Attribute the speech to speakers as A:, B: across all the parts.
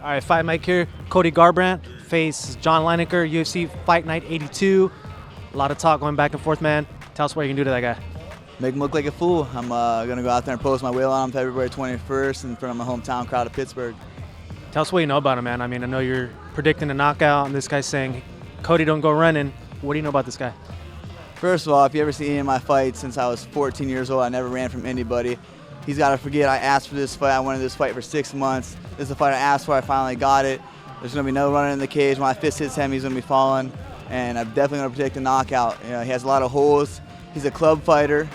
A: All right, Fight Mike here. Cody Garbrandt faces John Lineker, UFC Fight Night 82. A lot of talk going back and forth, man. Tell us what you can do to that guy.
B: Make him look like a fool. I'm going to go out there and post my wheel on him February 21st in front of my hometown crowd of Pittsburgh.
A: Tell us what you know about him, man. I mean, I know you're predicting a knockout, and this guy's saying, Cody, don't go running. What do you know about this guy?
B: First of all, if you ever see any of my fights since I was 14 years old, I never ran from anybody. He's got to forget I asked for this fight. I wanted this fight for 6 months. This is the fight I asked for. I finally got it. There's going to be no running in the cage. When my fist hits him, he's going to be falling. And I'm definitely going to predict a knockout. You know, he has a lot of holes. He's a club fighter.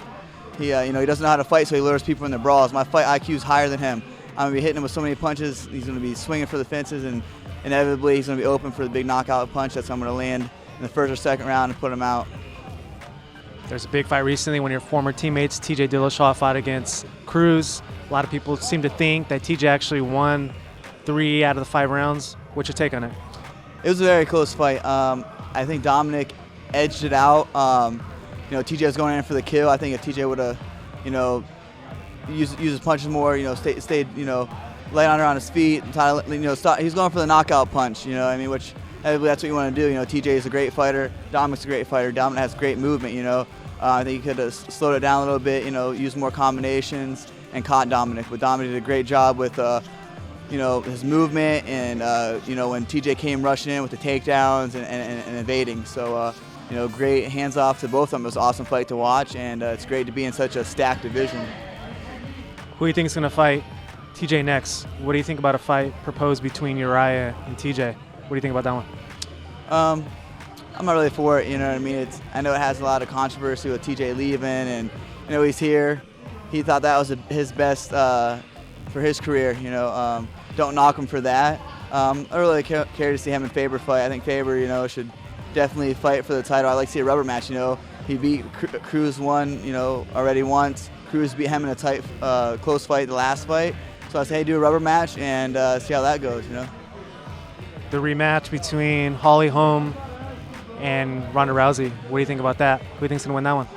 B: He doesn't know how to fight, so he lures people in the brawls. My fight IQ is higher than him. I'm going to be hitting him with so many punches. He's going to be swinging for the fences, and inevitably he's going to be open for the big knockout punch that's going to land in the first or second round and put him out.
A: There's a big fight recently when your former teammates, TJ Dillashaw, fought against Cruz. A lot of people seem to think that TJ actually won 3 out of the 5 rounds. What's your take on it?
B: It was a very close fight. I think Dominic edged it out. TJ was going in for the kill. I think if TJ would have, used his punches more, stayed, lay on her on his feet, he's going for the knockout punch. Which that's what you want to do. TJ is a great fighter. Dominic's a great fighter. Dominic has great movement. I think he could have slowed it down a little bit. Used more combinations and caught Dominic. But Dominic did a great job with, his movement and when TJ came rushing in with the takedowns and evading. So. Great hands off to both of them. It was an awesome fight to watch, and it's great to be in such a stacked division.
A: Who do you think is going to fight TJ next? What do you think about a fight proposed between Uriah and TJ? What do you think about that one?
B: I'm not really for it, I know it has a lot of controversy with TJ leaving, and he's here. He thought that was his best for his career, don't knock him for that. I really care to see him and Faber fight. I think Faber, should definitely fight for the title. I'd like to see a rubber match. He beat Cruz already once. Cruz beat him in a tight, close fight the last fight. So I say, hey, do a rubber match and see how that goes.
A: The rematch between Holly Holm and Ronda Rousey. What do you think about that? Who do you think's gonna win that one?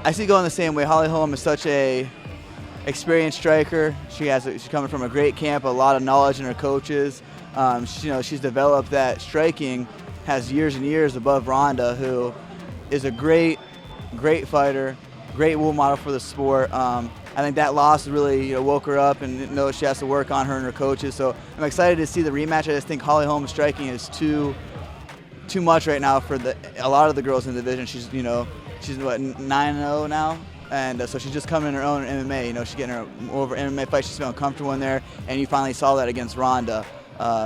B: I see it going the same way. Holly Holm is such a experienced striker. She's coming from a great camp, a lot of knowledge in her coaches. She's developed that striking, has years and years above Ronda, who is a great fighter, great role model for the sport. I think that loss really woke her up and knows she has to work on her and her coaches. So I'm excited to see the rematch. I just think Holly Holm's striking is too much right now for a lot of the girls in the division. She's what, 9-0 now? And so she's just coming in her own MMA. She's getting her over MMA fights. She's feeling comfortable in there, and you finally saw that against Ronda.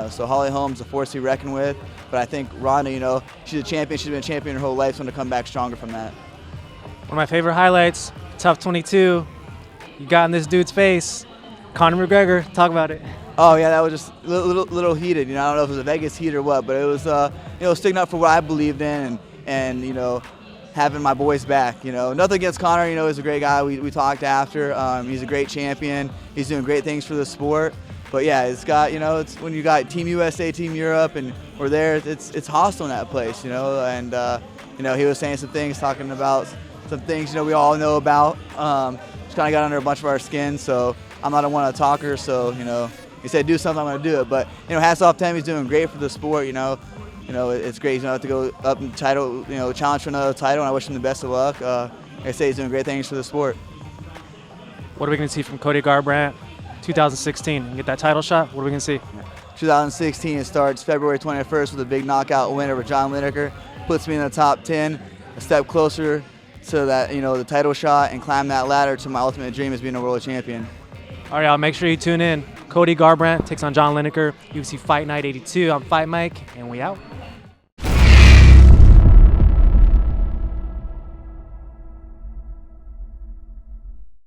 B: So Holly Holm's a force to be reckoned with, but I think Ronda, she's a champion. She's been a champion her whole life. She's going to come back stronger from that.
A: One of my favorite highlights, Tough 22. You got in this dude's face. Conor McGregor, talk about it.
B: Oh yeah, that was just a little heated. I don't know if it was a Vegas heat or what, but it was sticking up for what I believed in and having my boys back. Nothing against Conor. He's a great guy. We talked after. He's a great champion. He's doing great things for the sport. But yeah, it's got it's when you got Team USA, Team Europe, and we're there. It's hostile in that place, And he was saying some things, talking about some things we all know about. Just kind of got under a bunch of our skin. So I'm not a one-talker. So he said do something, I'm going to do it. But hats off to him. He's doing great for the sport. It's great. He's going to go up in title. Challenge for another title. And I wish him the best of luck. Like I say, he's doing great things for the sport.
A: What are we going to see from Cody Garbrandt? 2016, get that title shot. What are we gonna see?
B: 2016, it starts February 21st with a big knockout win over John Lineker. Puts me in the top 10, a step closer to that, the title shot, and climb that ladder to my ultimate dream as being a world champion.
A: All right, y'all, make sure you tune in. Cody Garbrandt takes on John Lineker, UFC Fight Night 82. I'm Fight Mike, and we out.